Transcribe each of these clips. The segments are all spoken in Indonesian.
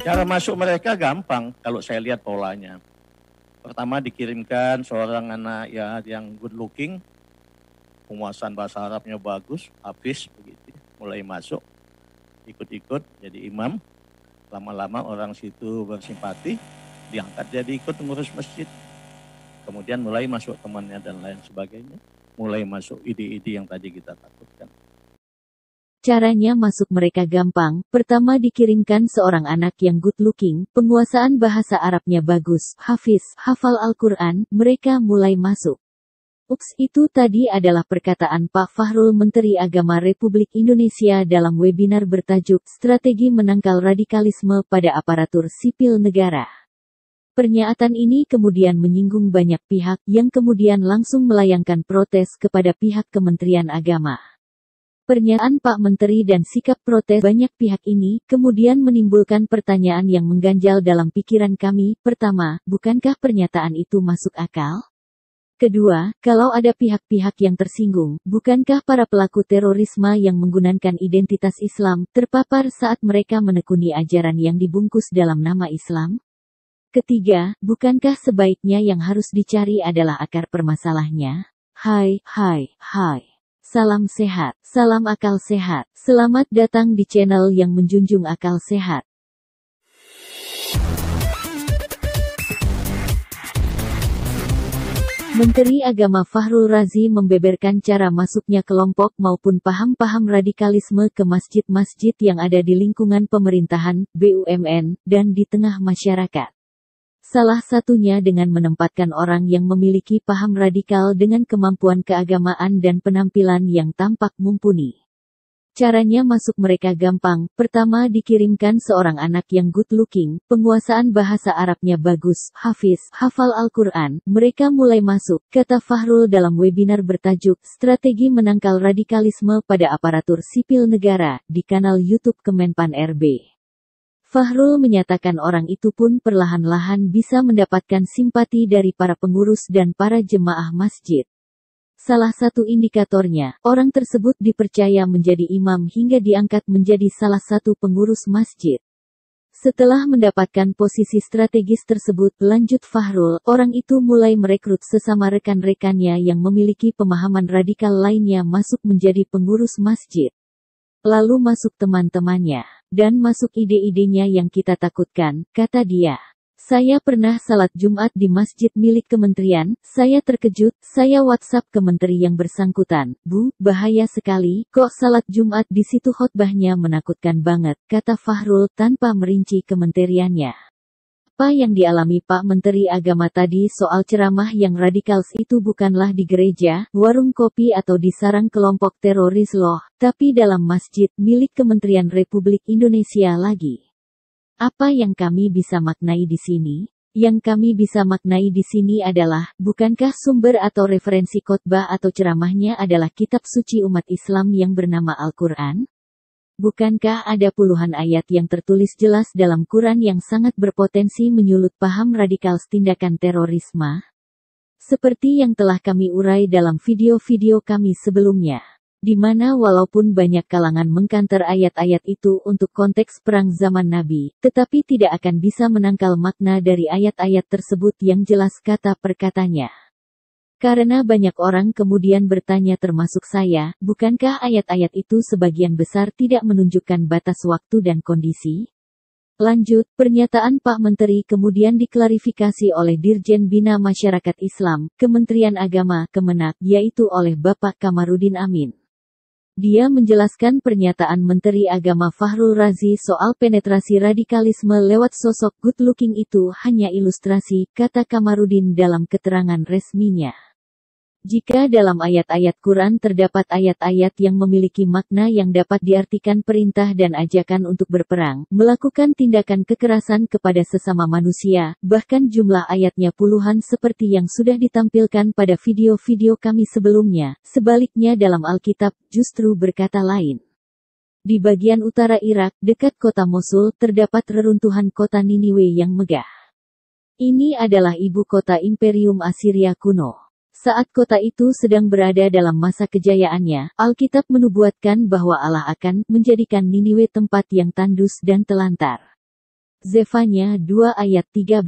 Cara masuk mereka gampang kalau saya lihat polanya. Pertama dikirimkan seorang anak ya yang good looking, penguasaan bahasa Arabnya bagus, habis begitu, mulai masuk, ikut-ikut jadi imam. Lama-lama orang situ bersimpati, diangkat jadi ikut mengurus masjid. Kemudian mulai masuk temannya dan lain sebagainya. Mulai masuk ide-ide yang tadi kita takutkan. Caranya masuk mereka gampang. Pertama dikirimkan seorang anak yang good looking, penguasaan bahasa Arabnya bagus, hafiz, hafal Al-Quran, mereka mulai masuk. Ups, itu tadi adalah perkataan Pak Fahrul Menteri Agama Republik Indonesia dalam webinar bertajuk Strategi Menangkal Radikalisme pada Aparatur Sipil Negara. Pernyataan ini kemudian menyinggung banyak pihak yang kemudian langsung melayangkan protes kepada pihak Kementerian Agama. Pernyataan Pak Menteri dan sikap protes banyak pihak ini kemudian menimbulkan pertanyaan yang mengganjal dalam pikiran kami. Pertama, bukankah pernyataan itu masuk akal? Kedua, kalau ada pihak-pihak yang tersinggung, bukankah para pelaku terorisme yang menggunakan identitas Islam terpapar saat mereka menekuni ajaran yang dibungkus dalam nama Islam? Ketiga, bukankah sebaiknya yang harus dicari adalah akar permasalahannya? Hai. Salam sehat, salam akal sehat. Selamat datang di channel yang menjunjung akal sehat. Menteri Agama Fahrul Razi membeberkan cara masuknya kelompok maupun paham-paham radikalisme ke masjid-masjid yang ada di lingkungan pemerintahan, BUMN, dan di tengah masyarakat. Salah satunya dengan menempatkan orang yang memiliki paham radikal dengan kemampuan keagamaan dan penampilan yang tampak mumpuni. Caranya masuk mereka gampang. Pertama dikirimkan seorang anak yang good looking, penguasaan bahasa Arabnya bagus, hafiz, hafal Al-Quran, mereka mulai masuk, kata Fahrul dalam webinar bertajuk Strategi Menangkal Radikalisme pada Aparatur Sipil Negara, di kanal YouTube Kemenpan RB. Fahrul menyatakan orang itu pun perlahan-lahan bisa mendapatkan simpati dari para pengurus dan para jemaah masjid. Salah satu indikatornya, orang tersebut dipercaya menjadi imam hingga diangkat menjadi salah satu pengurus masjid. Setelah mendapatkan posisi strategis tersebut, lanjut Fahrul, orang itu mulai merekrut sesama rekan-rekannya yang memiliki pemahaman radikal lainnya masuk menjadi pengurus masjid. Lalu masuk teman-temannya, dan masuk ide-idenya yang kita takutkan, kata dia. Saya pernah salat Jumat di masjid milik kementerian, saya terkejut, saya WhatsApp ke menteri yang bersangkutan, Bu, bahaya sekali, kok salat Jumat di situ khotbahnya menakutkan banget, kata Fahrul tanpa merinci kementeriannya. Apa yang dialami Pak Menteri Agama tadi soal ceramah yang radikal itu bukanlah di gereja, warung kopi atau di sarang kelompok teroris loh, tapi dalam masjid milik Kementerian Republik Indonesia lagi. Apa yang kami bisa maknai di sini? Yang kami bisa maknai di sini adalah, bukankah sumber atau referensi khotbah atau ceramahnya adalah kitab suci umat Islam yang bernama Al-Quran? Bukankah ada puluhan ayat yang tertulis jelas dalam Quran yang sangat berpotensi menyulut paham radikal tindakan terorisme? Seperti yang telah kami urai dalam video-video kami sebelumnya. Di mana walaupun banyak kalangan mengkanter ayat-ayat itu untuk konteks perang zaman Nabi, tetapi tidak akan bisa menangkal makna dari ayat-ayat tersebut yang jelas kata per katanya. Karena banyak orang kemudian bertanya termasuk saya, bukankah ayat-ayat itu sebagian besar tidak menunjukkan batas waktu dan kondisi? Lanjut, pernyataan Pak Menteri kemudian diklarifikasi oleh Dirjen Bina Masyarakat Islam, Kementerian Agama, Kemenak, yaitu oleh Bapak Kamarudin Amin. Dia menjelaskan pernyataan Menteri Agama Fahrul Razi soal penetrasi radikalisme lewat sosok good looking itu hanya ilustrasi, kata Kamarudin dalam keterangan resminya. Jika dalam ayat-ayat Quran terdapat ayat-ayat yang memiliki makna yang dapat diartikan perintah dan ajakan untuk berperang, melakukan tindakan kekerasan kepada sesama manusia, bahkan jumlah ayatnya puluhan seperti yang sudah ditampilkan pada video-video kami sebelumnya, sebaliknya dalam Alkitab justru berkata lain. Di bagian utara Irak, dekat kota Mosul, terdapat reruntuhan kota Niniwe yang megah. Ini adalah ibu kota Imperium Assyria kuno. Saat kota itu sedang berada dalam masa kejayaannya, Alkitab menubuatkan bahwa Allah akan menjadikan Niniwe tempat yang tandus dan telantar. Zefanya 2 ayat 13.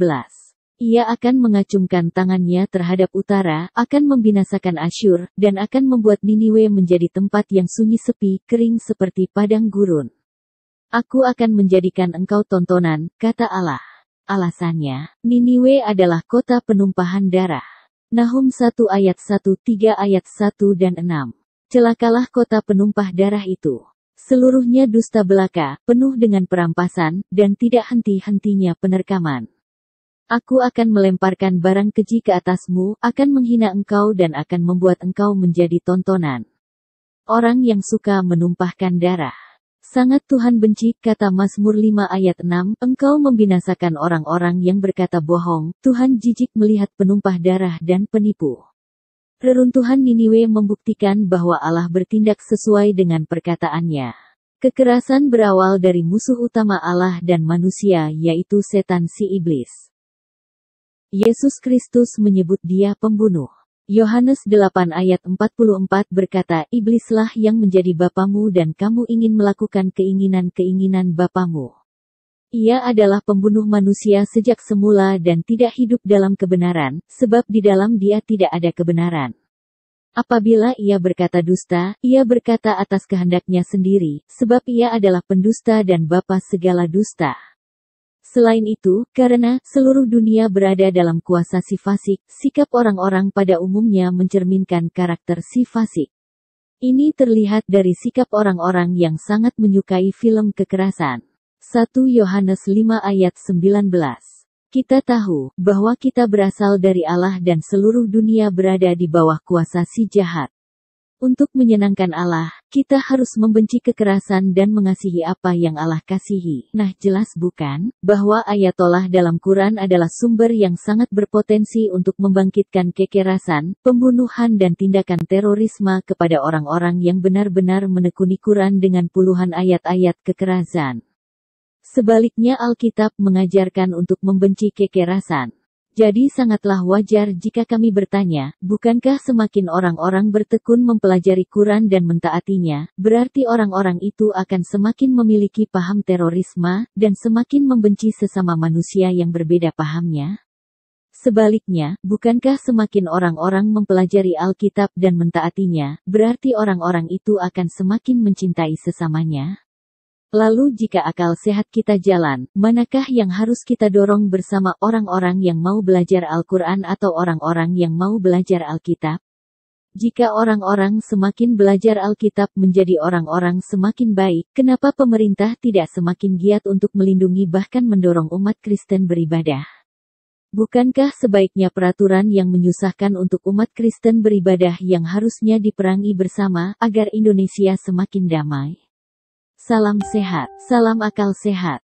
Ia akan mengacungkan tangannya terhadap utara, akan membinasakan Asyur, dan akan membuat Niniwe menjadi tempat yang sunyi sepi, kering seperti padang gurun. Aku akan menjadikan engkau tontonan, kata Allah. Alasannya, Niniwe adalah kota penumpahan darah. Nahum 1 ayat 1, 3 ayat 1 dan 6. Celakalah kota penumpah darah itu. Seluruhnya dusta belaka, penuh dengan perampasan, dan tidak henti-hentinya penerkaman. Aku akan melemparkan barang keji ke atasmu, akan menghina engkau dan akan membuat engkau menjadi tontonan. Orang yang suka menumpahkan darah. Sangat Tuhan benci, kata Mazmur 5 ayat 6, engkau membinasakan orang-orang yang berkata bohong, Tuhan jijik melihat penumpah darah dan penipu. Reruntuhan Niniwe membuktikan bahwa Allah bertindak sesuai dengan perkataannya. Kekerasan berawal dari musuh utama Allah dan manusia, yaitu setan si iblis. Yesus Kristus menyebut dia pembunuh. Yohanes 8 ayat 44 berkata, iblislah yang menjadi bapamu dan kamu ingin melakukan keinginan-keinginan bapamu. Ia adalah pembunuh manusia sejak semula dan tidak hidup dalam kebenaran, sebab di dalam dia tidak ada kebenaran. Apabila ia berkata dusta, ia berkata atas kehendaknya sendiri, sebab ia adalah pendusta dan bapa segala dusta. Selain itu, karena seluruh dunia berada dalam kuasa si fasik, sikap orang-orang pada umumnya mencerminkan karakter si fasik. Ini terlihat dari sikap orang-orang yang sangat menyukai film kekerasan. 1 Yohanes 5 ayat 19. Kita tahu bahwa kita berasal dari Allah dan seluruh dunia berada di bawah kuasa si jahat. Untuk menyenangkan Allah, kita harus membenci kekerasan dan mengasihi apa yang Allah kasihi. Nah, jelas bukan, bahwa ayatollah dalam Quran adalah sumber yang sangat berpotensi untuk membangkitkan kekerasan, pembunuhan dan tindakan terorisme kepada orang-orang yang benar-benar menekuni Quran dengan puluhan ayat-ayat kekerasan. Sebaliknya Alkitab mengajarkan untuk membenci kekerasan. Jadi sangatlah wajar jika kami bertanya, bukankah semakin orang-orang bertekun mempelajari Quran dan mentaatinya, berarti orang-orang itu akan semakin memiliki paham terorisme, dan semakin membenci sesama manusia yang berbeda pahamnya? Sebaliknya, bukankah semakin orang-orang mempelajari Alkitab dan mentaatinya, berarti orang-orang itu akan semakin mencintai sesamanya? Lalu jika akal sehat kita jalan, manakah yang harus kita dorong bersama orang-orang yang mau belajar Al-Quran atau orang-orang yang mau belajar Alkitab? Jika orang-orang semakin belajar Alkitab menjadi orang-orang semakin baik, kenapa pemerintah tidak semakin giat untuk melindungi bahkan mendorong umat Kristen beribadah? Bukankah sebaiknya peraturan yang menyusahkan untuk umat Kristen beribadah yang harusnya diperangi bersama, agar Indonesia semakin damai? Salam sehat, salam akal sehat.